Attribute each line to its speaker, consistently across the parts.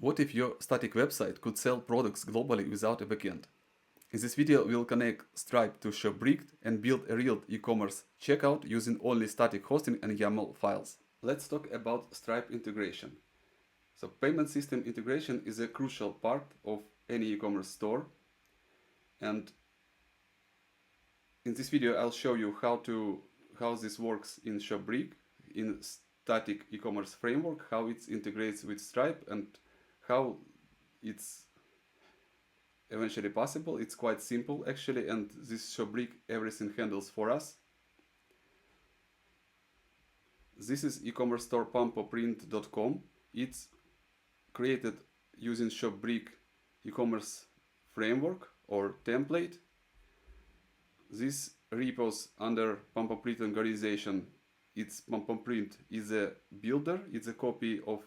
Speaker 1: What if your static website could sell products globally without a backend? In this video, we'll connect Stripe to ShopBrick and build a real e-commerce checkout using only static hosting and YAML files. Let's talk about Stripe integration. So payment system integration is a crucial part of any e-commerce store. And in this video, I'll show you how this works in ShopBrick, in static e-commerce framework, how it integrates with Stripe, and how it's eventually possible. It's quite simple actually, and this ShopBrick everything handles for us. This is e-commerce store pampoprint.com. It's created using ShopBrick e-commerce framework or template. This repos under Pampoprint organization. It's Pampoprint is a builder. It's a copy of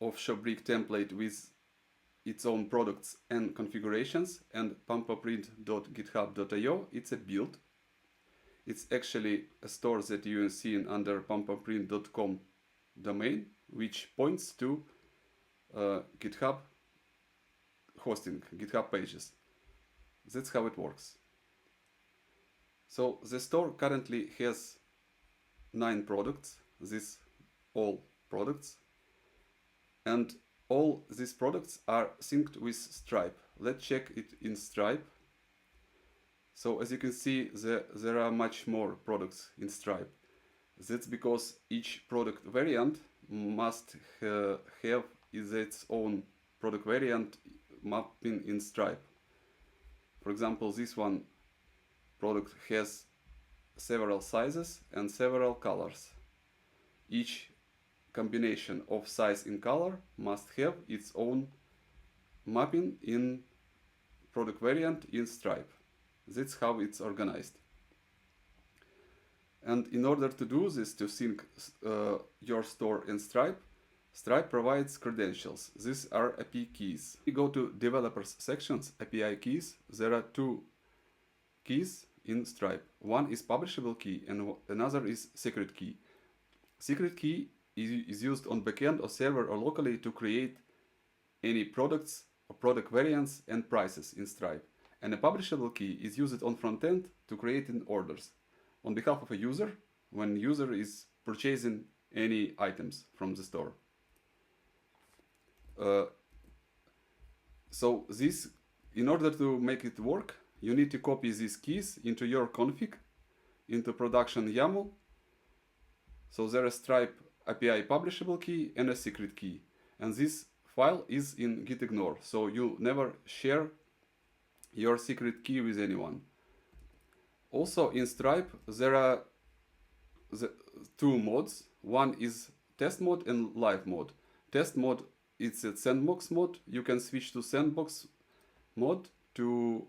Speaker 1: ShopBrick template with its own products and configurations, and pampoprint.github.io, it's a build. It's actually a store that you see under pampoprint.com domain, which points to GitHub hosting, GitHub Pages. That's how it works. So the store currently has 9 products, these all products, and all these products are synced with Stripe. Let's check it in Stripe. So as you can see, there are much more products in Stripe. That's because each product variant must have its own product variant mapping in Stripe. For example, this one product has several sizes and several colors. Each combination of size and color must have its own mapping in product variant in Stripe. That's how it's organized. And in order to do this, to sync your store in Stripe, Stripe provides credentials. These are API keys. We go to developers sections, API keys. There are 2 keys in Stripe. One is publishable key and another is secret key. Secret key is used on backend or server or locally to create any products or product variants and prices in Stripe. And a publishable key is used on frontend to create orders on behalf of a user when user is purchasing any items from the store. So this, in order to make it work, you need to copy these keys into your config, into production YAML. So there is Stripe API publishable key and a secret key, and this file is in gitignore, so you never share your secret key with anyone. Also in Stripe there are the 2 modes. One is test mode and live mode. Test mode, it's a Sandbox mode. You can switch to Sandbox mode to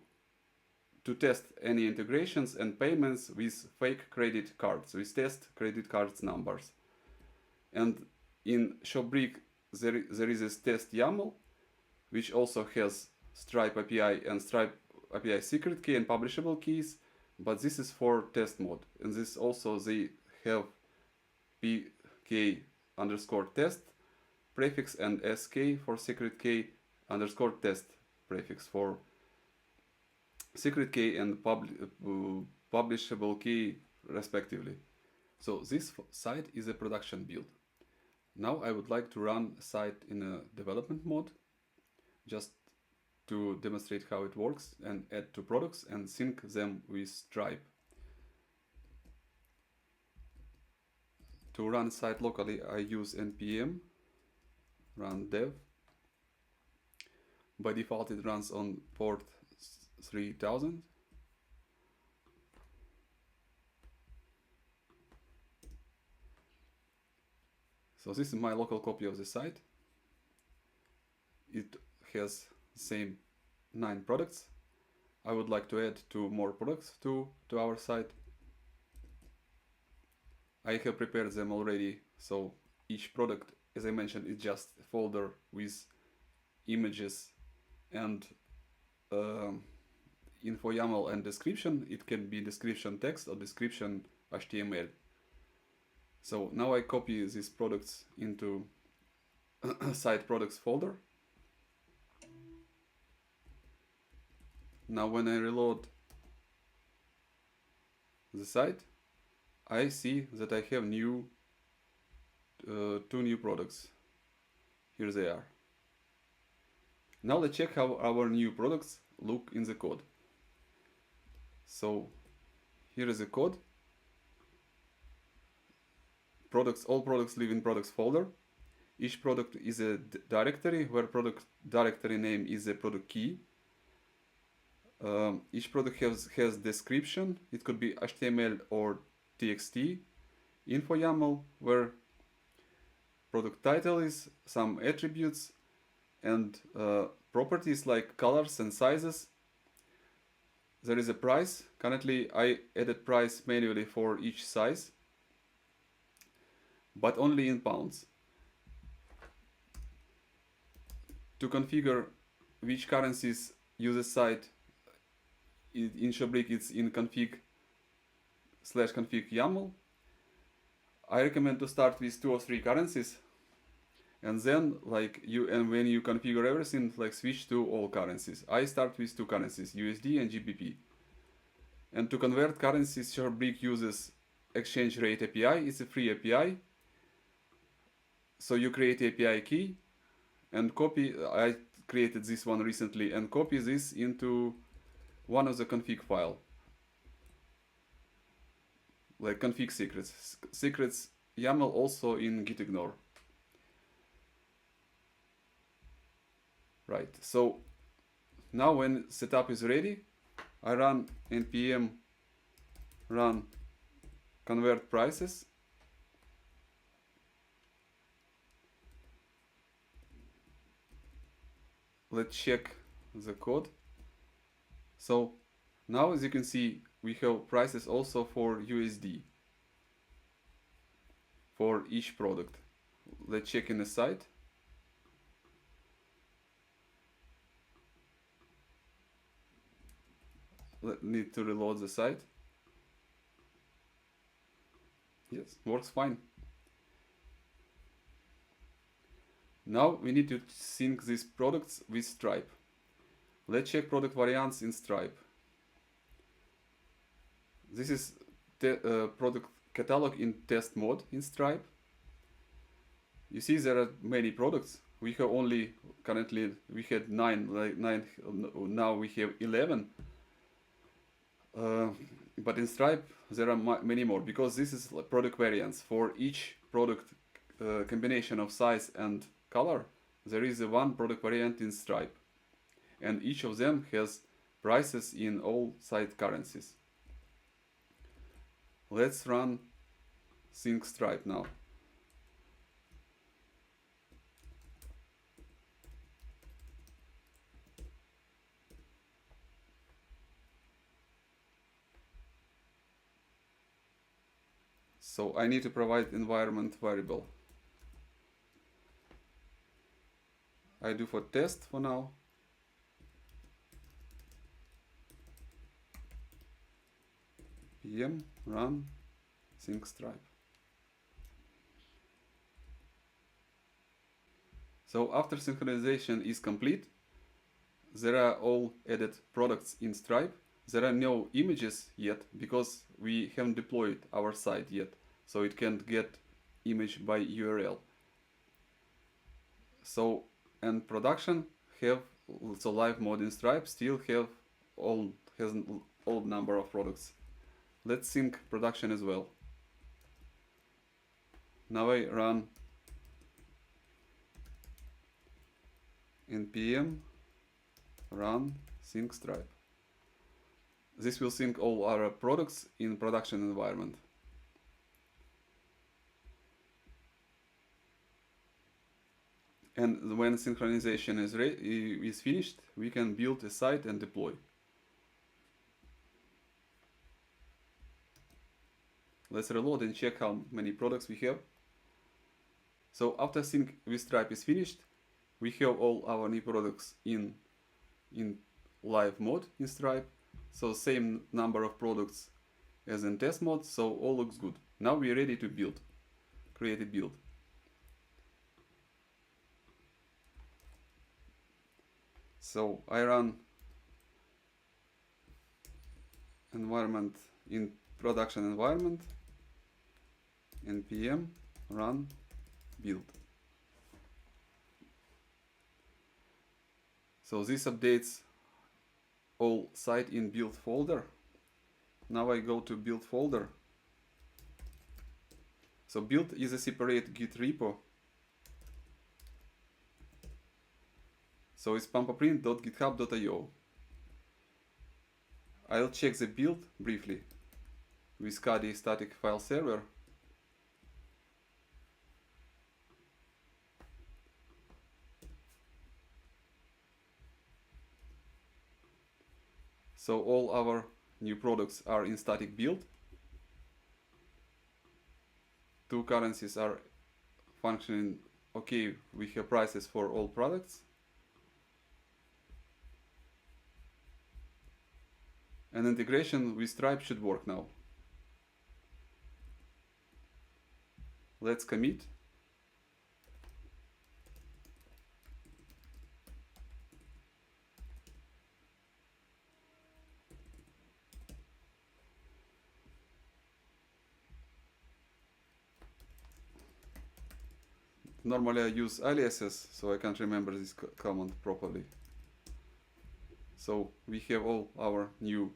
Speaker 1: test any integrations and payments with fake credit cards, with test credit cards numbers. And in ShopBrick there is this test YAML, which also has Stripe API and Stripe API secret key and publishable keys, but this is for test mode. And this also, they have pk_test prefix and sk for secret key _test prefix for secret key and publishable key respectively. So this site is a production build. Now I would like to run a site in a development mode, just to demonstrate how it works, and add 2 products and sync them with Stripe. To run site locally, I use npm run dev. By default it runs on port 3000. So this is my local copy of the site. It has same 9 products. I would like to add 2 more products to our site. I have prepared them already, so each product, as I mentioned, is just a folder with images and info YAML and description. It can be description text or description HTML. HTML. So now I copy these products into my site products folder. Now when I reload the site, I see that I have two new products. Here they are. Now let's check how our new products look in the code. So here is the code. All products live in products folder. Each product is a directory where product directory name is a product key. Each product has description. It could be HTML or TXT. Info YAML, where product title is, some attributes, and properties like colors and sizes. There is a price. Currently I added price manually for each size, but only in pounds. To configure which currencies use a site, in ShopBrick it's in config/config YAML. I recommend to start with 2 or 3 currencies, and then when you configure everything, switch to all currencies. I start with 2 currencies, USD and GBP. And to convert currencies, ShopBrick uses Exchange Rate API. It's a free API. So you create API key and copy. I created this one recently, and copy this into one of the config file, like config secrets YAML, also in gitignore. Right, so now when setup is ready, I run npm run convert prices. Let's check the code. So now, as you can see, we have prices also for USD for each product. Let's check in the site. Need to reload the site. Yes, works fine. Now we need to sync these products with Stripe. Let's check product variants in Stripe. This is the product catalog in test mode in Stripe. You see there are many products. We have only, currently we had 9, now we have 11. But in Stripe there are many more, because this is product variants. For each product combination of size and color, there is one product variant in Stripe, and each of them has prices in all site currencies. Let's run sync Stripe now. So I need to provide environment variable. I do for test for now. PM run sync Stripe. So after synchronization is complete, there are all added products in Stripe. There are no images yet because we haven't deployed our site yet, so it can't get image by URL. So, and production have, so live mode in Stripe still has an old number of products. Let's sync production as well. Now I run npm run sync Stripe. This will sync all our products in production environment. And when synchronization is finished, we can build a site and deploy. Let's reload and check how many products we have. So after sync with Stripe is finished, we have all our new products in live mode in Stripe. So same number of products as in test mode, so all looks good. Now we are ready to build, create a build. So I run environment in production environment, npm run build. So this updates all site in build folder. Now I go to build folder. So build is a separate Git repo. So it's pampaprint.github.io. I'll check the build briefly with KDE static file server. So all our new products are in static build. 2 currencies are functioning okay. We have prices for all products. And integration with Stripe should work now. Let's commit. Normally I use aliases, so I can't remember this command properly. So we have all our new,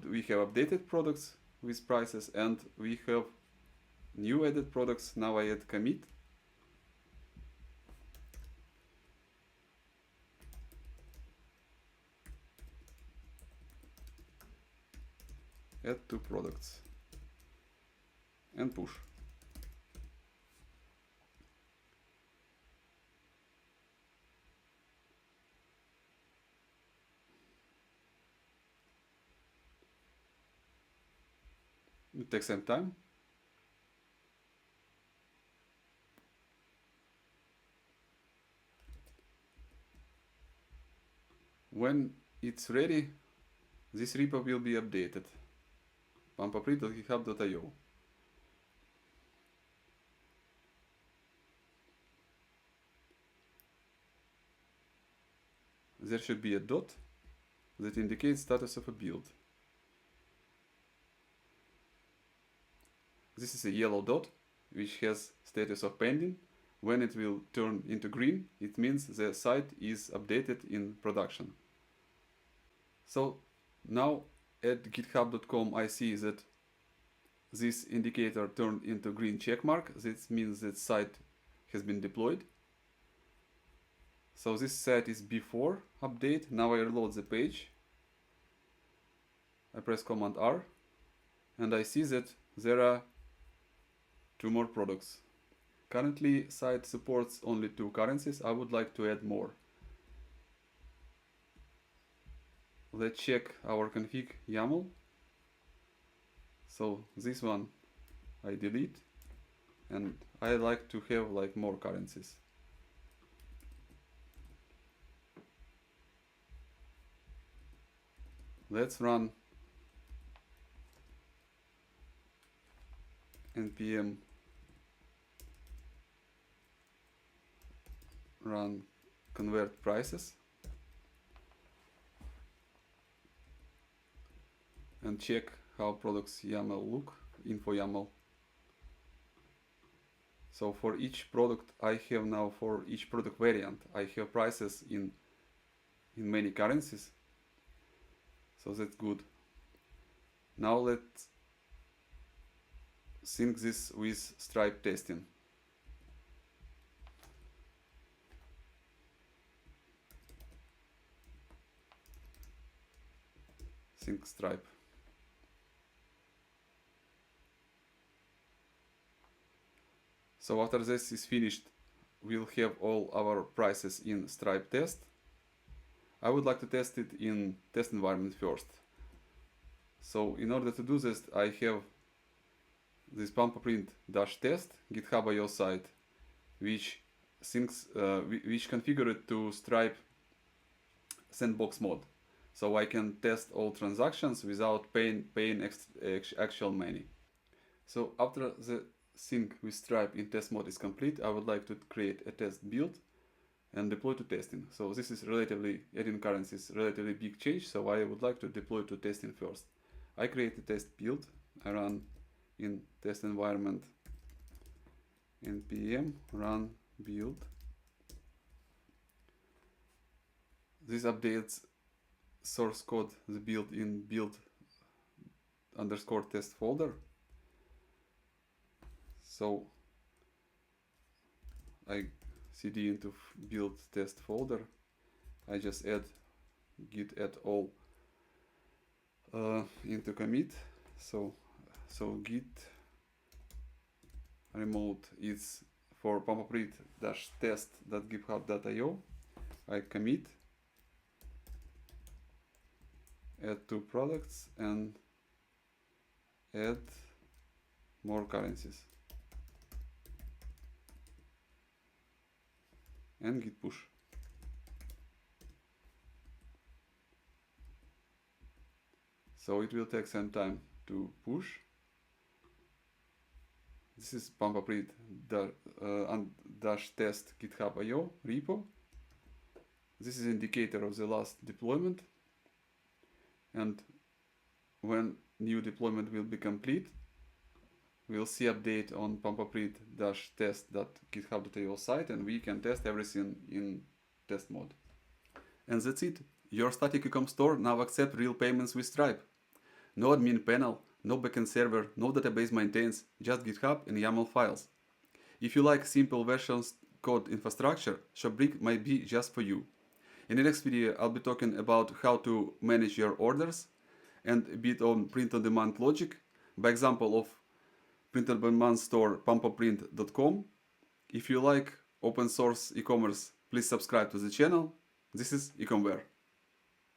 Speaker 1: we have updated products with prices, and we have new added products. Now I add commit. Add 2 products and push. It takes some time. When it's ready, this repo will be updated. pampaprint.github.io. There should be a dot that indicates status of a build. This is a yellow dot which has status of pending. When it will turn into green, it means the site is updated in production. So now at github.com I see that this indicator turned into green checkmark. This means that site has been deployed. So this site is before update. Now I reload the page. I press Command R and I see that there are 2 more products. Currently site supports only 2 currencies. I would like to add more. Let's check our config YAML. So this one I delete, and I like to have like more currencies. Let's run npm run convert prices and check how products YAML look, info YAML. So for each product I have now, for each product variant, I have prices in many currencies. So that's good. Now let's sync this with Stripe testing. Sync Stripe. So after this is finished, we'll have all our prices in Stripe test. I would like to test it in test environment first. So in order to do this, I have this pampaprint-test GitHub.io site, which syncs, which configured to Stripe Sandbox mode. So I can test all transactions without paying actual money. So after the sync with Stripe in test mode is complete, I would like to create a test build. and deploy to testing. So this is relatively, adding currencies, relatively big change, so I would like to deploy to testing first. I create a test build, I run in test environment npm run build. This updates source code, the build in build underscore test folder. So I cd into build test folder. I just add git add all into commit. So git remote is for pampaprint-test.github.io. I commit, add 2 products and add more currencies and git push. So it will take some time to push. This is pampaprint-test GitHub.io repo. This is indicator of the last deployment, and when new deployment will be complete, we'll see update on pampaprint-test.github.io site, and we can test everything in test mode. And that's it. Your static ecom store now accepts real payments with Stripe. No admin panel, no backend server, no database maintains, just GitHub and YAML files. If you like simple versions code infrastructure, ShopBrick might be just for you. In the next video, I'll be talking about how to manage your orders and a bit on print-on-demand logic by example of print-on-demand store pampaprint.com. If you like open source e-commerce, please subscribe to the channel. This is ecommerce.